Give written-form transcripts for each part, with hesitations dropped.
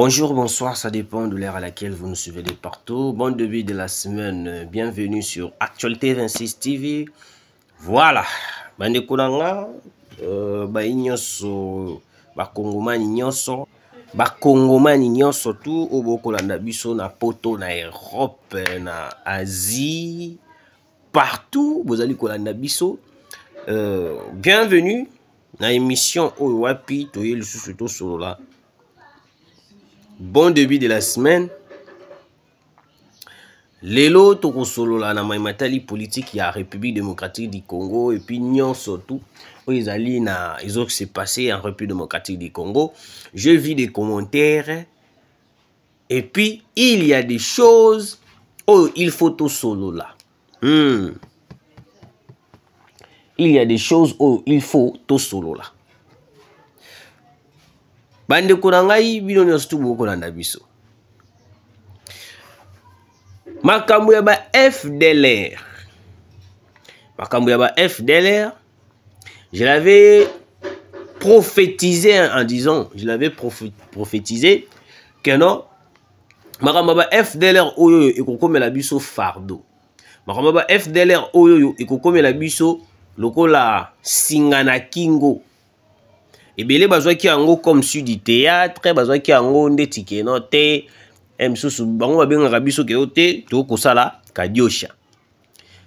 Bonjour, bonsoir, ça dépend de l'heure à laquelle vous nous suivez de partout. Bon début de la semaine, bienvenue sur Actualité 26 TV. Voilà, bande kunanga, nyonso, bakongomani nyonso tout obokolanda biso na poto na Europe, na Asie, partout bozali kolanda biso. Bienvenue na émission oyo wapi toye lisusu to solo là. Bon début de la semaine. Lelo toko solo la na maimatali politique ya République démocratique du Congo et puis nyon surtout ils allaient na ils ont se passé en République démocratique du Congo. Je vis des commentaires et puis il y a des choses où il faut tout solo là. Il y a des choses où il faut tout solo là. Bande konangai bino nyostu boko landa biso. Makambo ya ba FDLR. Makambo ya ba FDLR. Je l'avais prophétisé en disant, je l'avais prophétisé que non, makambo ya ba FDLR oyo ekokomela biso fardeau. Makambo ya ba FDLR oyo ekokomela biso lokola singana kingo. Ebele bazwaki yango comme sur du théâtre, bazwaki yango ndeti keno te. Msusu bango babengaka biso ke ote to kosala kadiosha.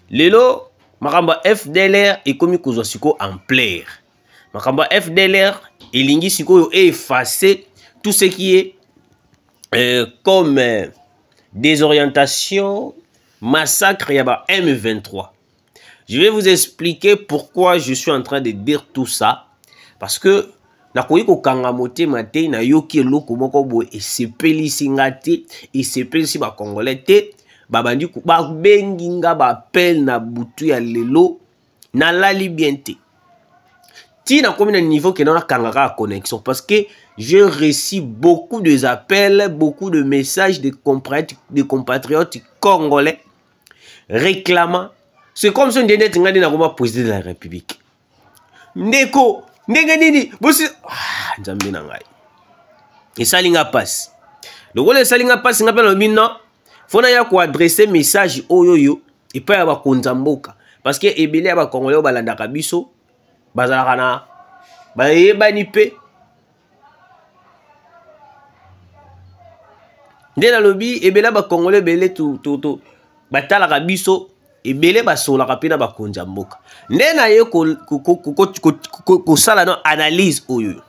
Lelo makamba FDLR ekomi kozwa siko ampleur. Makamba FDLR elingi siko effacer tout ce qui est comme désorientation, massacre ya ba M23. Je vais vous expliquer pourquoi je suis en train de dire tout ça, parce que nakoyi kokanga motema te na yoki eloko moko boye esepelisi nga te esepelisi ba congolais te babandi babengi nga bapel na butu ya lelo nalali bien te ti nakomi na niveau ke nakanga ka connexion parce que j'ai reçu beaucoup de appels, beaucoup de messages de compatriotes congolais réclamant. C'est comme si on disait nga na koma président de la République ndeko ndenge nini bosi nzambe na ngai esalinga passe lokola esalinga passe nga pe lobi non fona ya ko adresser message oyoyo epa ya bakonza mboka parce que ebele ya bakongolais oyo balandaka biso bazalaka na bayebani pe nde nalobi ebele ya bakongolais ebele batalaka biso ebele basolaka pe na bakonza mboka nde na ye kosala no analyse oyo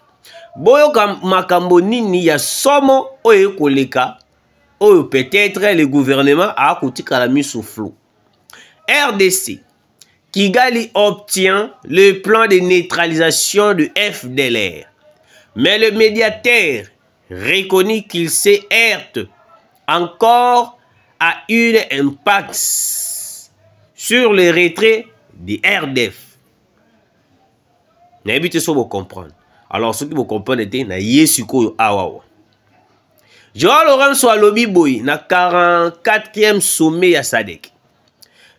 boyoka makambo nini ya somo oyo koleka oyo peut-être le gouvernement a kotikala miso flou. RDC Kigali obtient le plan de neutralisation de FDLR, mais le médiateur reconnaît qu'il se heurte encore à une impasse sur le retrait des RDF. N'habitez pas vous comprendre. Alors, ce qui vous comprendre était na yesuko awawa. Joao Lorenzo alobi boy na 44e sommet ya SADC.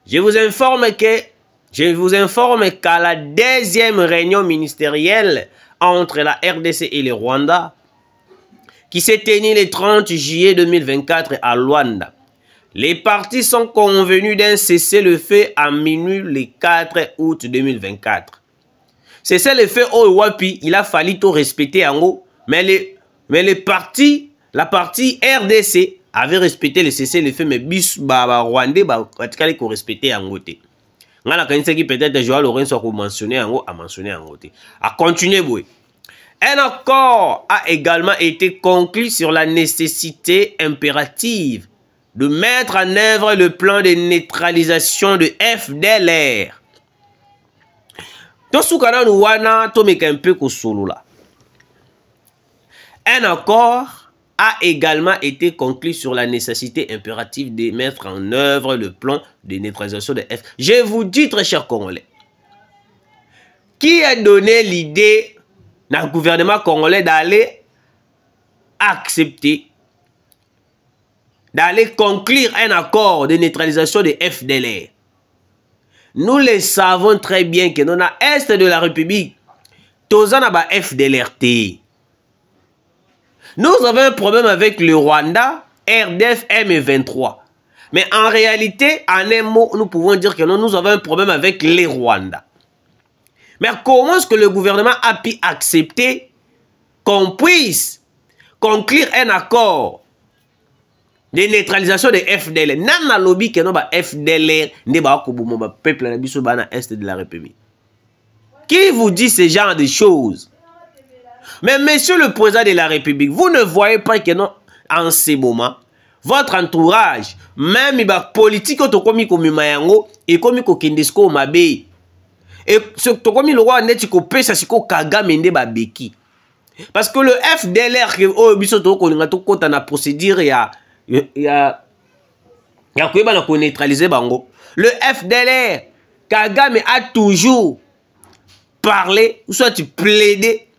Je vous informe qu'à la deuxième réunion ministérielle entre la RDC et le Rwanda, qui s'est tenue le 30 juillet 2024 à Luanda, les partis sont convenus d'un cessez-le-feu à minuit le 4 août 2024. Cessez-le-feu au Wapi, il a fallu tout respecter en haut, mais la partie RDC avait respecté le cessez-le-feu, mais bis Rwandais il faut respecter en haut. Ngala kanisa qui peut-être Joao Lorenzo a mentionné en haut, a mentionné en haut. A continuer boy. Un accord a également été conclu sur la nécessité impérative de mettre en œuvre le plan de neutralisation de FDLR. Un accord a également été conclu sur la nécessité impérative de mettre en œuvre le plan de neutralisation de FDLR. Je vous dis, très chers Congolais, qui a donné l'idée au gouvernement congolais d'aller accepter, d'aller conclure un accord de neutralisation de FDLR? Nous le savons très bien que dans l'Est de la République, tous les FDLR. Nous avons un problème avec le Rwanda, RDF, M23. Mais en réalité, en un mot, nous pouvons dire que non, nous avons un problème avec les Rwandais. Mais comment est-ce que le gouvernement a pu accepter qu'on puisse conclure un accord de neutralisation de FDLR? Nan na lobby que non ba FDLR ne ba kobumo ba peuple na biso ba na est de la République. Qui vous dit ce genre de choses? Mais monsieur le président de la République, vous ne voyez pas que non, en ce moment, votre entourage, même les politiques, et comme Kendesko Mabe, et ce comme le roi net ça c'est Kagame nde babeki. Parce que le FDLR que oh biso ko linga to kota na procédure ya koyeba na ko neutraliser bango. Le FDLR Kagame a toujours parlé ou soit plaidé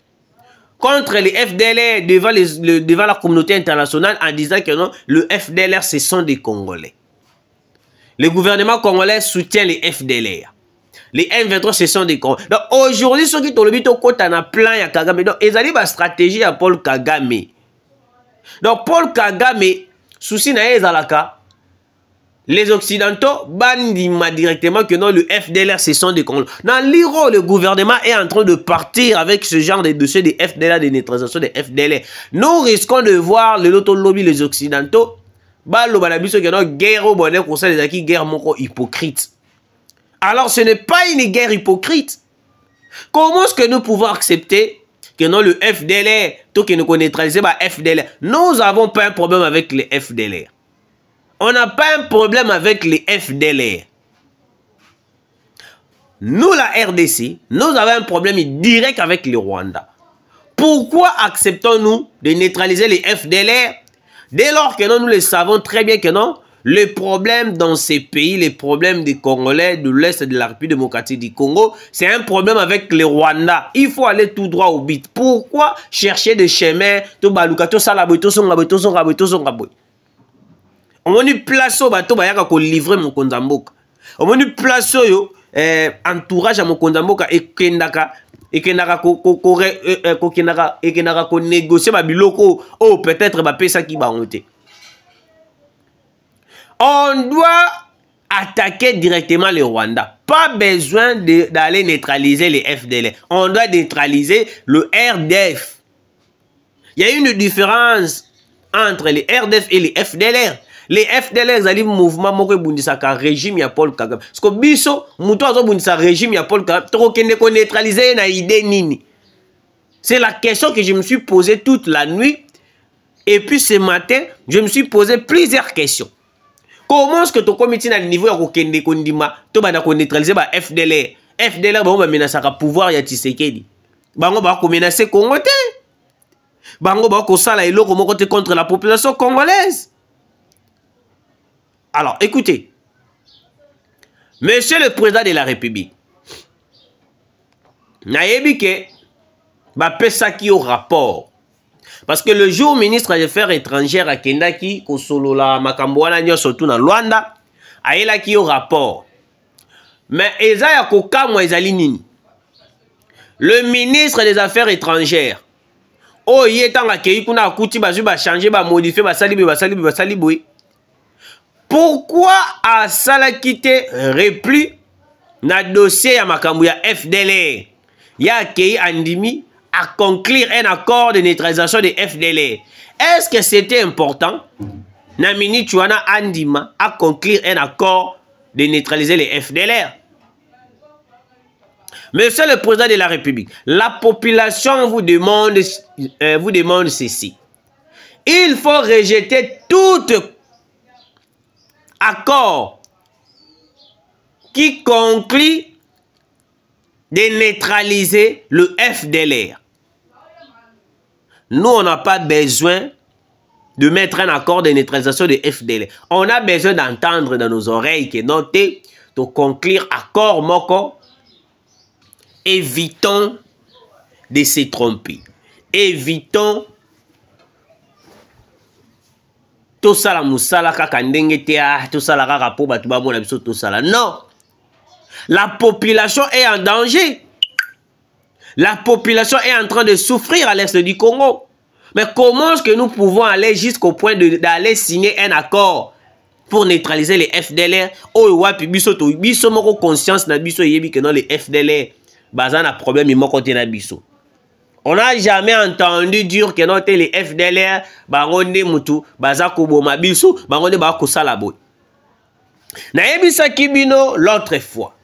contre les FDLR devant la communauté internationale en disant que non, le FDLR, ce sont des Congolais. Le gouvernement congolais soutient les FDLR. Les M23, ce sont des Congolais. Donc aujourd'hui, ceux qui ont le but au côté, on a plein de Kagame. Donc ils ont une stratégie à Paul Kagame. Donc Paul Kagame, souci n'a pas les Occidentaux bandiment directement que non, le FDLR, ce sont des Congolais. Dans l'Iro, le gouvernement est en train de partir avec ce genre de dossier de FDLR, de neutralisation de FDLR. Nous risquons de voir le loto lobby, les Occidentaux, guerre au bonheur, guerre hypocrite. Alors, ce n'est pas une guerre hypocrite. Comment est-ce que nous pouvons accepter que non, le FDLR, tout que nous neutraliser FDLR, nous n'avons pas un problème avec les FDLR. On n'a pas un problème avec les FDLR. Nous, la RDC, nous avons un problème direct avec les Rwandais. Pourquoi acceptons-nous de neutraliser les FDLR dès lors que nous le savons très bien que non, les problèmes dans ces pays, les problèmes des Congolais de l'Est de la République démocratique du Congo, c'est un problème avec les Rwandais. Il faut aller tout droit au but. Pourquoi chercher des chemins, on m'a place au bateau, on livrer mon konzamboka. On m'a place au entourage à mon konzamboka et kendaka ko négocier ma biloko oh peut-être ba pesa qui ba honte. On doit attaquer directement les Rwandais. Pas besoin d'aller neutraliser les FDLR. On doit neutraliser le RDF. Il y a une différence entre les RDF et les FDLR. Les FDLR, ils ont un mouvement qui régime ya Paul Kagame. Parce que biso, mouto azo bundisa régime ya Paul Kagame, toko kende ko neutraliser na idée nini. C'est la question que je me suis posée toute la nuit. Et puis ce matin, je me suis posé plusieurs questions. Comment est-ce que tu comité à niveau ya ko kende ko ndima, to bana ko neutraliser ba FDLR. FDLR ba ba menasaka pouvoir ya Tshisekedi. Bango ba ko menacer Congo te. Bango ba ko sala eloko moko te contre la population congolaise. Alors, écoutez, monsieur le président de la République, nayebi ke ba pesa ki au rapport. Parce que le jour ministre des Affaires étrangères à Kendaki, Kosolola, Makambouana, Nyo, surtout dans Luanda, a eu qui au rapport. Mais Ezaya Koka, moi, Ezalinini. Le ministre des Affaires étrangères, oh, il est en accueilli, qu'on a coutu, ba changer, ba modifier, ba salibi. Pourquoi a Sala quitté repli na dossier ya makambu ya FDLR? Ya accueilli Andimi à conclure un accord de neutralisation des FDLR. Est-ce que c'était important? Namini Chouana Andima à conclure un accord de neutraliser les FDLR. Monsieur le président de la République, la population vous demande ceci. Il faut rejeter tout accord qui conclut de neutraliser le FDLR. Nous, on n'a pas besoin de mettre un accord de neutralisation de FDLR. On a besoin d'entendre dans nos oreilles que noté de conclure accord moko. Évitons de se tromper. Évitons tout ça la musala kaka ndenge te tout ça la kaka po batu ba mona biso tout ça là. Non. La population est en danger. La population est en train de souffrir à l'est du Congo. Mais comment est-ce que nous pouvons aller jusqu'au point d'aller signer un accord pour neutraliser les FDLR? Oh, wapi biso to biso moko conscience na biso yebi que non les FDLR bazan a problème ils moko te na biso. On n'a jamais entendu dire que non les FDLR bangonde mutu bazako boma biso bangonde ba ko sala boy. Na yebi sa kibino l'autre fois.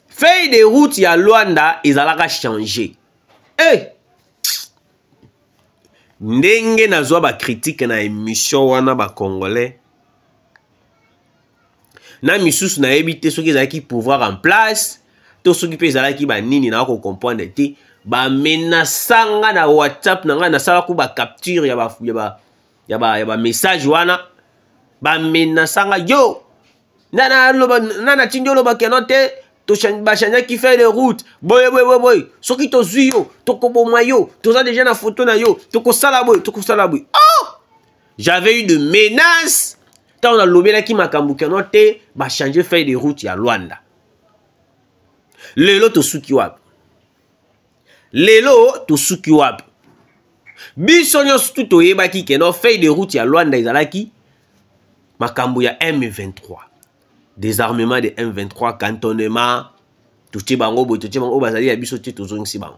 Feuille de route ya Luanda ils allaient changer. Eh! Ndenge na zwa ba critique na émission wana ba congolais. Na misusu na ebité ceux qui ont pouvoir en place, tous ceux qui peuvent qui ba nini na ko comprendre te ba menasanga na WhatsApp na nga na sala ku ba capture ya ba message wana ba menasanga yo nana tinjolo ba kenote to chanja qui fait les routes boy ceux qui to zuyo to ko bomayo to za déjà na photo na yo to ko sala boy oh j'avais eu de menaces tant on a lobé là qui m'a kambuke note ba changer feuille de route ya Luanda lelo to suki wapi biso nyonso tout oyebaki ke no feuille de route ya Luanda ezalaki makambo ya M23 désarmement de M23 cantonnement tout bango bazali ya biso te tozongisi bango.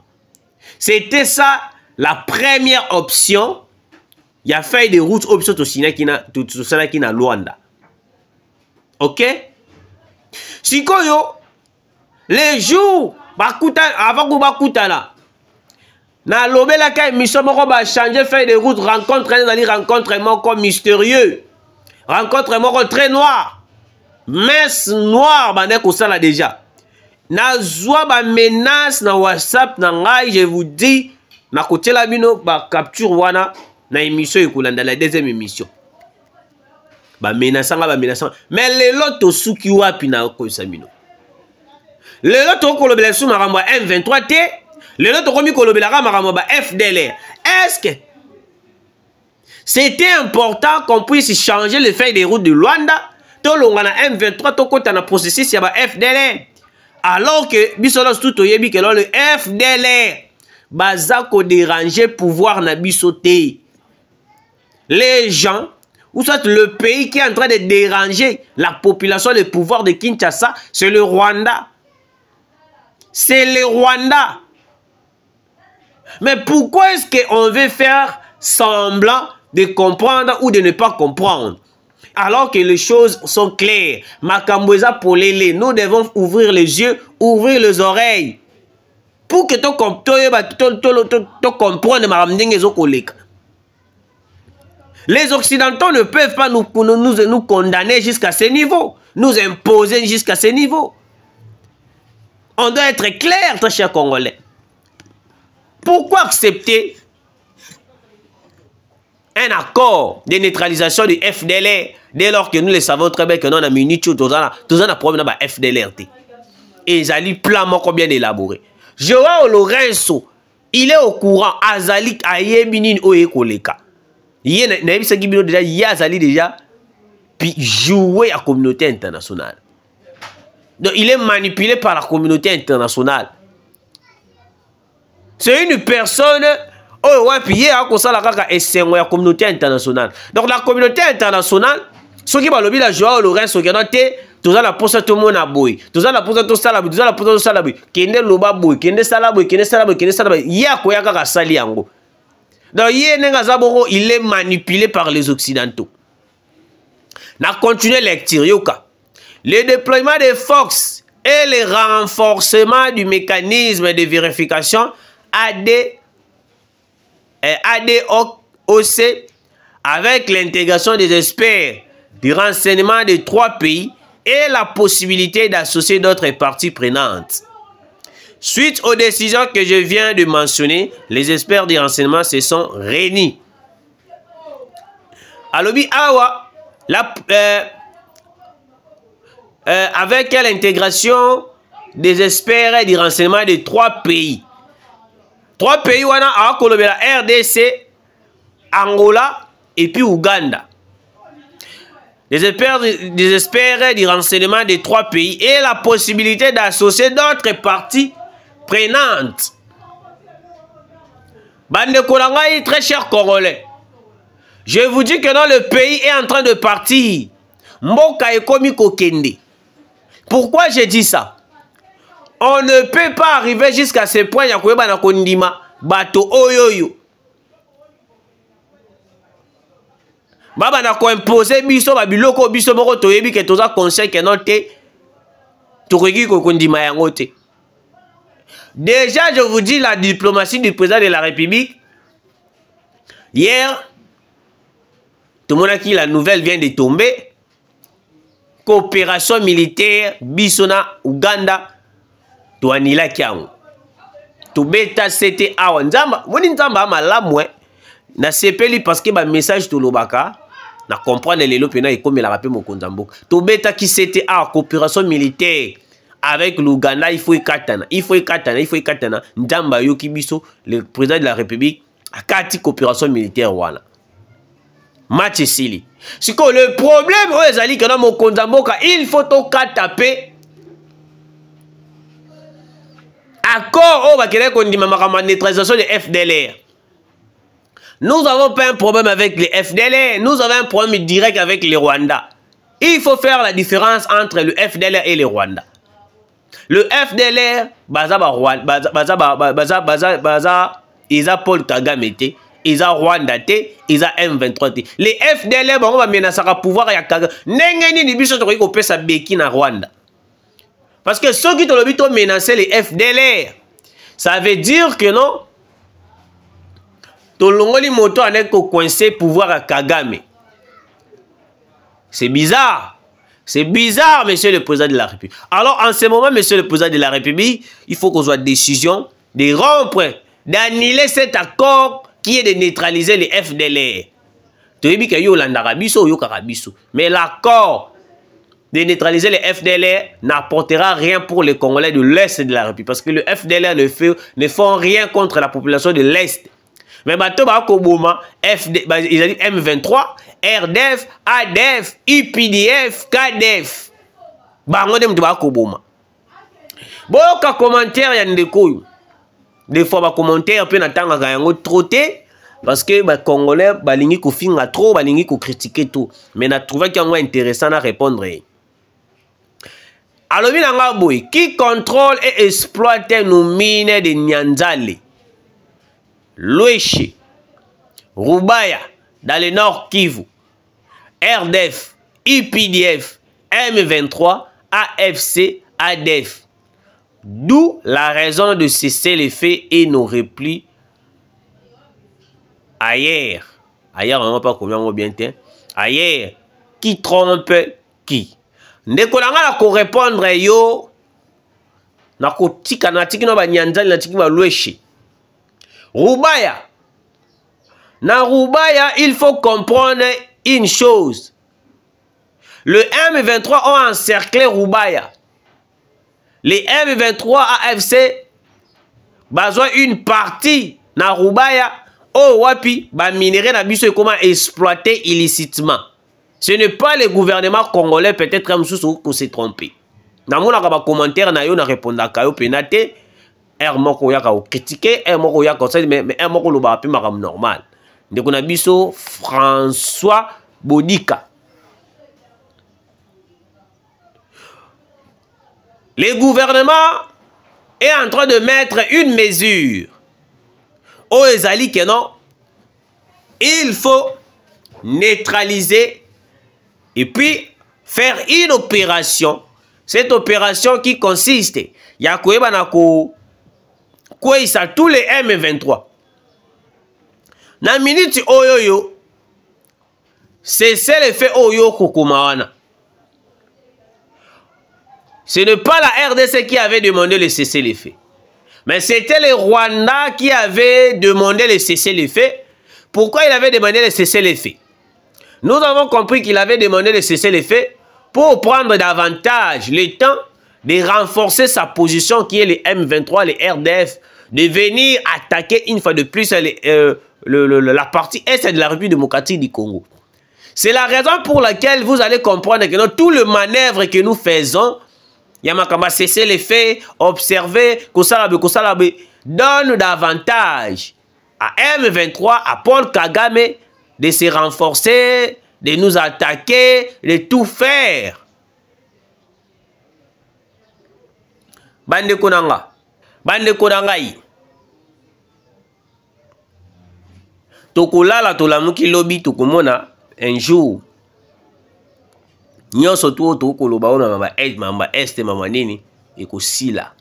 C'était ça la première option. Il y a feuille de route au biso to sinaki na Luanda. OK? Sikoyo les jours avant que bakutana na lobela ka émission moko ba changer feuille de route rencontre moko mystérieux. Rencontre moko très noir. Messe noire bande ko sala déjà. Na zwa ba menace na WhatsApp na ngai je vous dis na kotela bino ba capture wana na émission ekolanda la deuxième émission. Ba menace mais lelo to suki wapi na ko samino. Lelo to kolobela su makambo M23 te, lelo to komi kolobela makambo ba FDLR. Est-ce que c'était important qu'on puisse changer le feuille de route de Luanda? Tolongana M23 tokota na processus ya ba FDLR alors que bisolos tout oyebi que le FDLR bazako déranger pouvoir na bisoté les gens ou soit le pays qui est en train de déranger la population le pouvoir de Kinshasa c'est le Rwanda. C'est le Rwanda. Mais pourquoi est-ce qu'on veut faire semblant de comprendre ou de ne pas comprendre? Alors que les choses sont claires. Makamboza polele, nous devons ouvrir les yeux, ouvrir les oreilles. Pour que tu comprennes. Les Occidentaux ne peuvent pas nous condamner jusqu'à ce niveau. Nous imposer jusqu'à ce niveau. On doit être clair, très cher Congolais. Pourquoi accepter un accord de neutralisation du FDLR dès lors que nous le savons très bien que nous avons mis tout un problème dans le FDLR. Et ils ont plan bien élaboré. Joao Lorenzo, il est au courant. Azali Ayebinin Oekoleka. Il y a Azali déjà puis jouer à la communauté internationale. Donc il est manipulé par la communauté internationale. C'est une personne. Oh ouais, puis il y a la communauté internationale. Donc la communauté internationale, ceux qui ont la joie, Lorenzo, qui ont été, tout ça la pose tout le monde à boy. Tout ça la pose tout ça la boy. Tout ça la pose tout ça la boy. Qui est le bas boy, qui est ça la boy, qui est ça la boy, qui est ça la boy. Il y a quoi à sali yango. Donc il est manipulé par les Occidentaux. Na continué lecture yoka. Le déploiement des Fox et le renforcement du mécanisme de vérification ADOC avec l'intégration des experts du renseignement des 3 pays et la possibilité d'associer d'autres parties prenantes. Suite aux décisions que je viens de mentionner, les experts du renseignement se sont réunis. Alobi Awa, avec l'intégration des experts du renseignement des 3 pays. 3 pays, wana a Colombia, RDC, Angola et puis Ouganda. Des experts du renseignement des 3 pays et la possibilité d'associer d'autres parties prenante. Bande Kolangai, très chers Congolais, je vous dis que non, le pays est en train de partir. Mboka ekomi kokende. Pourquoi j'ai dit ça? On ne peut pas arriver jusqu'à ce point ya koyeba na kondima bato oyoyo. Baba na ko imposer biso ba biloko biso moko toyebi ke toza conseil ke non te tokoki ko kondima yango te. Déjà, je vous dis la diplomatie du président de la République. Hier, tout le monde a dit la nouvelle vient de tomber. Coopération militaire, Bissona, Ouganda, Touanila Kiango. Tout bêta c'était à Wanzamba. Moni Nzamba malamwe. Na sepeli parce que ba message tout lobaka. Na comprendre les lopena et comme il a rappelé mon konzambo. Tout bêta qui c'était à coopération militaire. Avec l'Ouganda, il faut y katana. Ndamba Yoki Biso, le président de la République, a kati coopération militaire wana. Match Sili. C'est que le problème, il faut tout taper. Accord au neutralisation de FDLR. Nous n'avons pas un problème avec les FDLR. Nous avons un problème direct avec les Rwandais. Il faut faire la différence entre le FDLR et les Rwandais. Le FDLR, Isa Paul Kagame, Isa Rwanda, Isa M23. Les FDLR, on va pouvoir ya Kagame. N'engeni ni biso tokoki ko pesa beki na Rwanda. Parce que ceux qui ont menacé les FDLR, ça veut dire que non, Tolongoli moto anek ko coincé pouvoir à Kagame. C'est bizarre. C'est bizarre, monsieur le président de la République. Alors, en ce moment, monsieur le président de la République, il faut qu'on soit décision de rompre, d'annuler cet accord qui est de neutraliser les FDLR. Mais l'accord de neutraliser les FDLR n'apportera rien pour les Congolais de l'Est de la République. Parce que le FDLR ne font rien contre la population de l'Est. Mais maintenant, ils ont dit M23, RDF, ADF, UPDF, KDF. Boka commentaire ya ndeko. Des fois, commentaire peut n'attendre yango trotter parce que les Congolais balingi ko finga trop, balingi ko critiquer tout. Mais na trouvé qu'il y a intéressant à répondre. Alors, qui contrôle et exploite nos mines de Nyanzale? Louéché, Rubaya, dans le nord Kivu, RDF, UPDF, M23, AFC, ADF. D'où la raison de cesser les faits et nos replis ailleurs. Ailleurs, on ne va pas combien bien temps. Ailleurs, qui trompe qui? Ndekolanga ko répondre yo na ko tika na tiki no ba nyanzali na tiki ba louéché. Rubaya. Na Rubaya, il faut comprendre une chose. Le M23 ont encerclé Rubaya. Les M23 AFC besoin une partie na Rubaya au wapi ba minerai na biso comment exploiter illicitement. Ce n'est pas le gouvernement congolais peut-être comme sous qu'on s'est trompé. Na mona ka ba commentaire na yo na répondre ka yo penate. R moko yaka o critiquer, R moko yaka conseil, mais R moko lo ba makam normal. Ndeko na biso François Bodika. Le gouvernement est en train de mettre une mesure. Au ezali que non, il faut neutraliser et puis faire une opération. Cette opération qui consiste, yakoeba nako quoi ça tous les M23. Na minute oyoyo, c'est le fait oyo kokumawana. Ce n'est pas la RDC qui avait demandé le cessez-le-feu. Mais c'était le Rwanda qui avait demandé le cessez-le-feu. Pourquoi il avait demandé le cessez-le-feu? Nous avons compris qu'il avait demandé le cessez-le-feu pour prendre davantage le temps de renforcer sa position qui est les M23, les RDF, de venir attaquer une fois de plus la partie est de la République démocratique du Congo. C'est la raison pour laquelle vous allez comprendre que tout le manœuvre que nous faisons, Yamakamba cesser les faits, observer, Kosalabe, donne davantage à M23, à Paul Kagame, de se renforcer, de nous attaquer, de tout faire. Bande Konanga, Bande Konangai. Tokolala tolamuki lobby tokomona un jour. Nyonso tu tokoloba ona mamba este mama nini ekosila.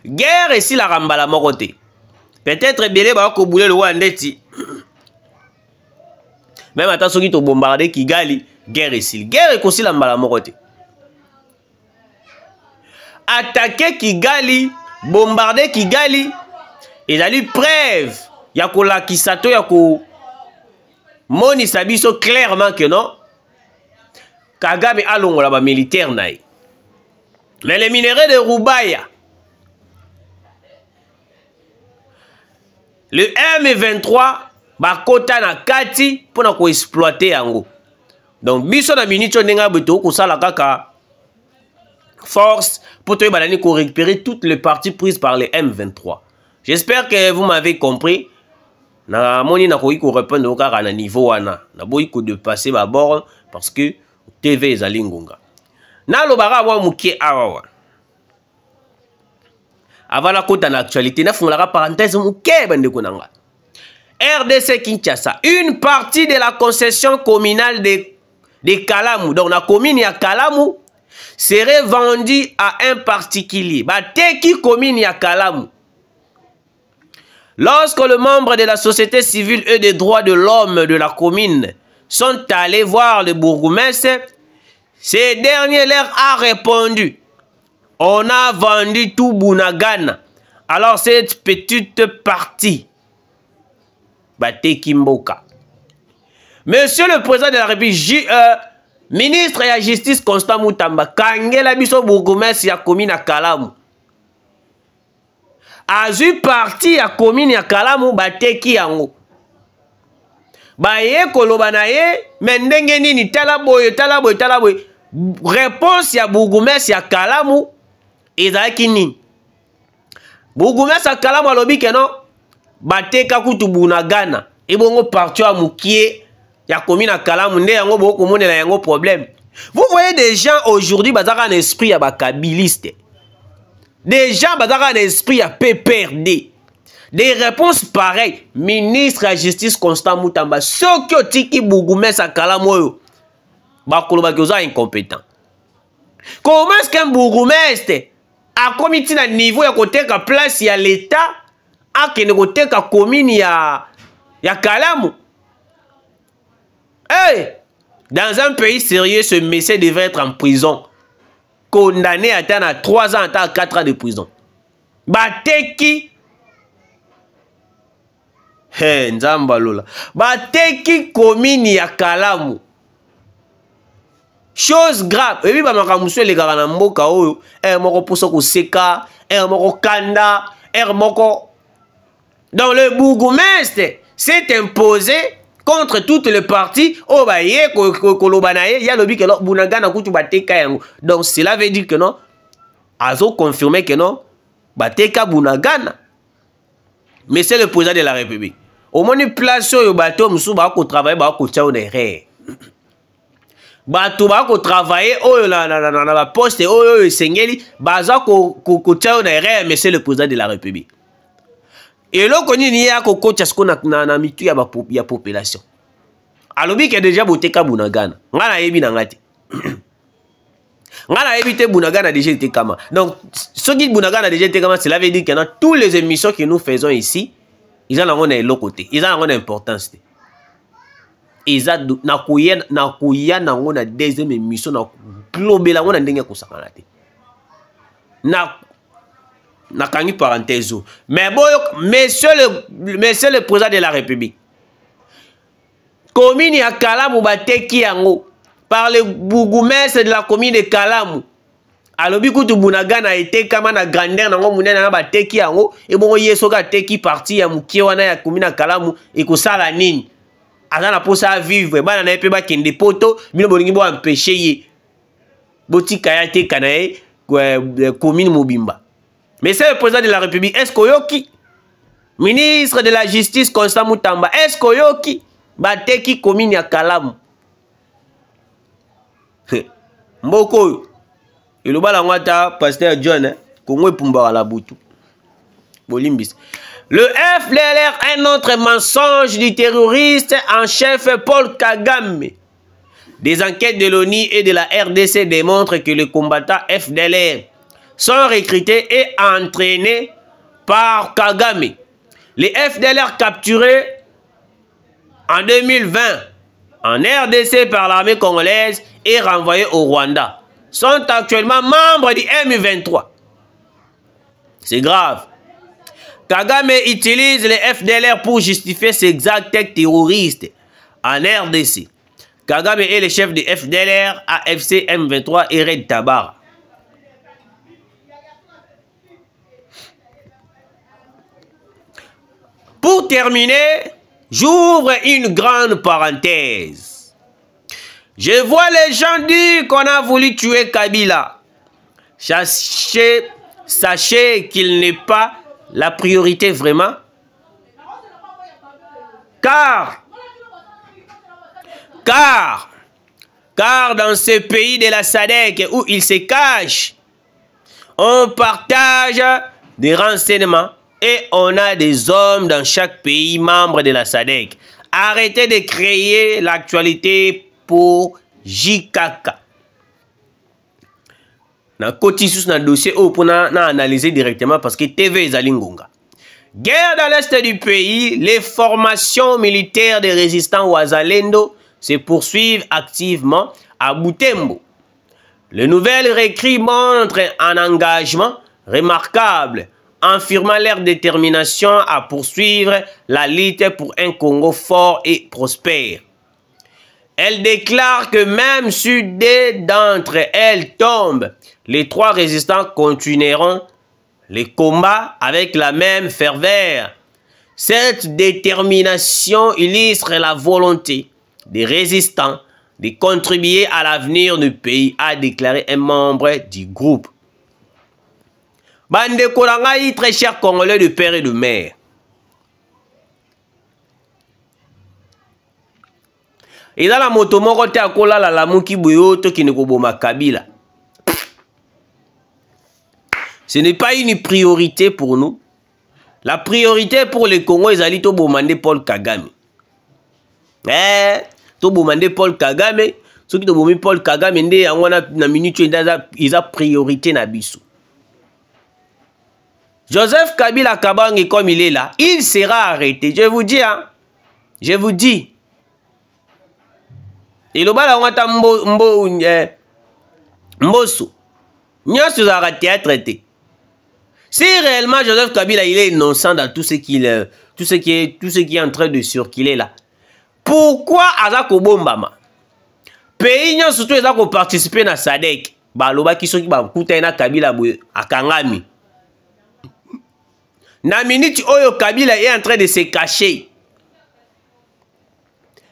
Guerre esila rambala moko te. Peut-être belé ba ko boule le wandeti. Même ata soki to bombarder Kigali, guerre esila. Guerre ekosila mbala moko te. Attaquer Kigali, bombarder Kigali, ezali preuve ya kolakisa to ya ko monisa biso clairement que non Kagame alongola ba militaire naï. Mais les minerais de Rubaya, le M23 bakota na kati pona ko exploiter yango. Donc biso na minute ndinga beto ko sala kaka force pour te banani ko récupérer toutes les parties prises par les M23. J'espère que vous m'avez compris. Na moni na koyi ko répondre au kaka na niveau wana. Na boyi ko de passer ba bord parce que TV ezali ngonga. Na lobara wa mukie awa. Avant la kota na actualité, na fungolaka parenthèse mukie bande konanga. RDC Kinshasa, une partie de la concession communale de Kalamu, donc la commune ya Kalamu, serait vendue à un particulier. Bateki commune ya Kalamu. Lorsque les membres de la société civile et des droits de l'homme de la commune sont allés voir le bourgmestre, ce dernier leur a répondu: on a vendu tout Bunagana. Alors cette petite partie, Bateki Mboka. Monsieur le président de la République, ministre de la Justice Constant Moutamba, Kangela biso bourgmestre ya commune ya Kalamu. Azu parti ya commune ya Kalamu bateki yango. Baye koloba na ye, mendenge nini talaboye. Réponse ya bourgmestre ya Kalamu ezalaki nini? Bourgmestre ya Kalamu alobi ke non bateka kutu Bunagana. Ebongo parti ya mukie ya commune ya Kalamu nde yango boko monela yango problème. Vous voyez des gens aujourd'hui bazaka un esprit ya bakabiliste. Des gens bazaka un esprit ya PPRD. Des réponses pareilles. Ministre de la Justice Constant Moutamba, soki otiki bourgmestre ya Kalamu oyo bakoloba ke oza incompétent. Comment est-ce qu'un bourgmestre a commis na niveau ya koteka place ya l'État akende koteka commune ya Kalamu? Hey! Dans un pays sérieux, ce monsieur devrait être en prison. Condamné à 3 ans, à 4 ans de prison. Bateki. Hey, Nzambalola. Bateki commune ya Kalamu. Chose grave. Et puis, bamakamusu les gars na mboka oyo, moko poso ko seka, moko kanda, moko. Donc le bourgmestre s'est imposé contre toutes les parties. Oh bah yé kolobanaye, ya lobi que non Bunagana kutu bateka yango. Donc cela veut dire que non azo confirmé que non bateka Bunagana. Mais c'est le président de la République. Au moins une place yo bateau musu ba ko travailler ba ko tia oneré. Bato ba ko travailler oyo na ba poste oyo esengeli baza ko tia oneré, mais c'est le président de la République. Et là, on y a un coach na mitu ya population. Alobi ke déjà boteka Bunagana. Ngana yebi na ngati. Ngana yebi te Bunagana déjà été kama. Donc, ce qui Bunagana déjà été kama, cela veut dire que dans toutes les émissions que nous faisons ici, ils ont un côté. Ils ont une importance. Ils ont na deuxième émission na global on a ndenge ko sakana te. Na kangi parenthèse. Mais bon, monsieur le président de la République, commune ya Kalamu bateki yango par le bourgmestre de la commune de Kalamu. Alobi kutu Bunagana a été kama na grandeur nango munene na bateki yango et bon yesoka teki parti ya mukie wana ya commune ya Kalamu et ko sala nini. Aza na posa vivre bana na pe ba kende poto bino bolingi bo empêcher ye. Boti Kayate Kanae, commune Mobimba. Mais c'est le président de la République. Est-ce Koyoki? Ministre de la Justice, Constant Moutamba. Est-ce Koyoki? Bateki commune ya Kalamu. Mboko. Il a la pasteur John. Kongo Pumba la Boutou. Bolimbis. Le FDLR, un autre mensonge du terroriste en chef Paul Kagame. Des enquêtes de l'ONU et de la RDC démontrent que les combattants FDLR sont recrutés et entraînés par Kagame. Les FDLR capturés en 2020 en RDC par l'armée congolaise et renvoyés au Rwanda sont actuellement membres du M23. C'est grave. Kagame utilise les FDLR pour justifier ses actes terroristes en RDC. Kagame est le chef de FDLR, AFC, M23 et Red Tabara. Pour terminer, j'ouvre une grande parenthèse. Je vois les gens dire qu'on a voulu tuer Kabila. Sachez qu'il n'est pas la priorité vraiment. Car dans ce pays de la SADC où il se cache, on partage des renseignements et on a des hommes dans chaque pays membre de la SADC. Arrêtez de créer l'actualité pour JKK. Na koti sous na dossier pour analyser directement parce que TV est Zalingonga. Guerre dans l'est du pays, les formations militaires des résistants Wazalendo se poursuivent activement à Butembo. Les nouvelles recrues montrent un engagement remarquable, affirmant leur détermination à poursuivre la lutte pour un Congo fort et prospère. Elle déclare que même si deux d'entre elles tombent, les trois résistants continueront les combats avec la même ferveur. Cette détermination illustre la volonté des résistants de contribuer à l'avenir du pays, a déclaré un membre du groupe. Bande Kolangaï, très chers Congolais de père et de mère. Et dans la moto, mon côté à Kola, la Mouki Boyoto qui ne koboma Kabila. Ce n'est pas une priorité pour nous. La priorité pour les Congo, ils allaient bombarder Paul Kagame. To bombarder Paul Kagame. Ceux qui bombarder Paul Kagame, ils ont priorité na biso. Joseph Kabila Kabange, comme il est là, il sera arrêté. Je vous dis, hein. Je vous dis. Et le bal a Mbosso. Nous avons traité. Si réellement Joseph Kabila il est innocent dans tout ce qui est en train de circuler là, pourquoi Azako Bombama pays n'y surtout Azako participer na SADC baloba qui sont qui ba kutana Kabila à Kangami na minute oyo Kabila est en train de se cacher.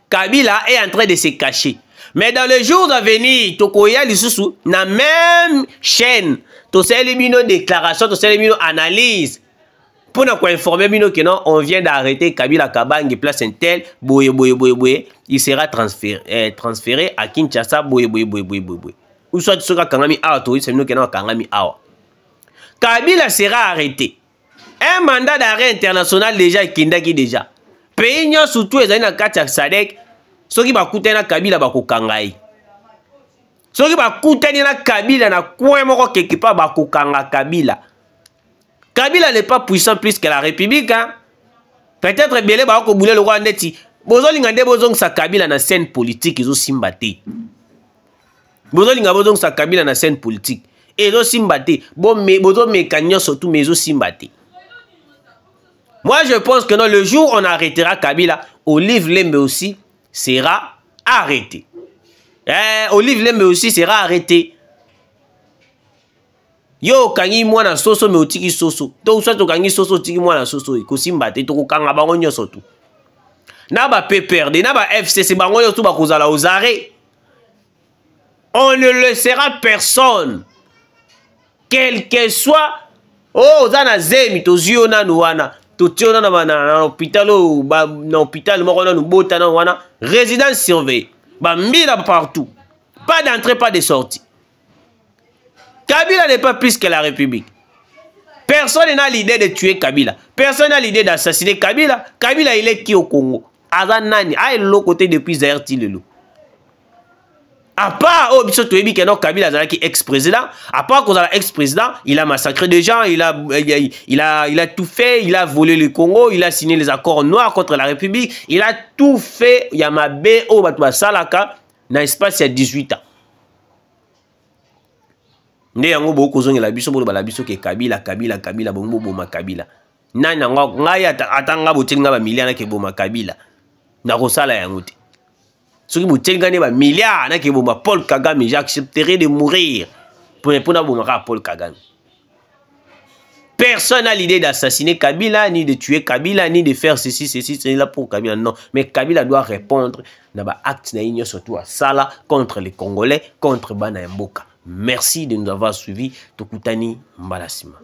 Kabila est en train de se cacher. Mais dans les jours à venir, Tokoya Lisusu, na même chaîne, to se elimino déclaration, to se elimino analyse. Pour nous informer que non, on vient d'arrêter Kabila Kabange place Intel, boye. Il sera transféré à Kinshasa, boye. Ou soit tu seras Kangami Awa, to c'est nous qui non Kangami Awa. Kabila sera arrêté. Un mandat d'arrêt international déjà kindaki déjà. Pays nyo surtout les na katia Sadek. Ceux qui bakutena Kabila bakokangai. Ceux qui bakutena Kabila na coin moko quelque part bakokanga Kabila. Kabila n'est pas puissant plus que la République, hein. Peut-être belé bako boule le roi neti. Bozolinga nde bozong sa Kabila na scène politique izo simbate. Bozolinga bozong sa Kabila na scène politique. Ezo simbate. Bozo mekanyo surtout mezo simbate. Moi je pense que non, le jour où on arrêtera Kabila, Olive Lembe aussi sera arrêté. Olive Lembe aussi sera arrêté. Yo kangi mwana soso me otiki soso. To soit to kangi soso tiki mwana soso ko simbate to ko kanga bango nyoso tu. Na ba PPRD, na ba FCC bango yo tu ba kozala aux arrêts. On ne laissera personne. Quel que soit. Oh, zana zemi, tozio nanu wana. Totio na hôpital, na hôpital, moko nu bota na wana. Résidence surveillée. Mbila partout. Pas d'entrée, pas de sortie. Kabila n'est pas plus que la République. Personne n'a l'idée de tuer Kabila. Personne n'a l'idée d'assassiner Kabila. Kabila, il est qui au Congo? Azanani, a l'autre côté depuis Zaire Tilelo. À part, oh, Bissoto Ebi, que non, Kabila est ex-président. À part qu'on a ex-président, il a massacré des gens, il a tout fait, il a volé le Congo, il a signé les accords noirs contre la République, il a tout fait. Yamabe, oh, Batouba Salaka, dans l'espace, il y a 18 ans. Nde yango boko zonge la biso bolo bala biso ke Kabila bongo boma Kabila. Nani ngai atanga botelinga ba milliards ke boma Kabila. Na kosala yango te. Soki botelinga ne ba milliards na ke boma Paul Kagame, j'accepterai de mourir pour na boma Paul Kagame. Personne n'a l'idée d'assassiner Kabila, ni de tuer Kabila, ni de faire ceci, c'est là pour Kabila. Non, mais Kabila doit répondre na ba acte na inyo surtout à Sala contre les Congolais, contre Bana Mboka. Merci de nous avoir suivis. Tokutani Mbalasima.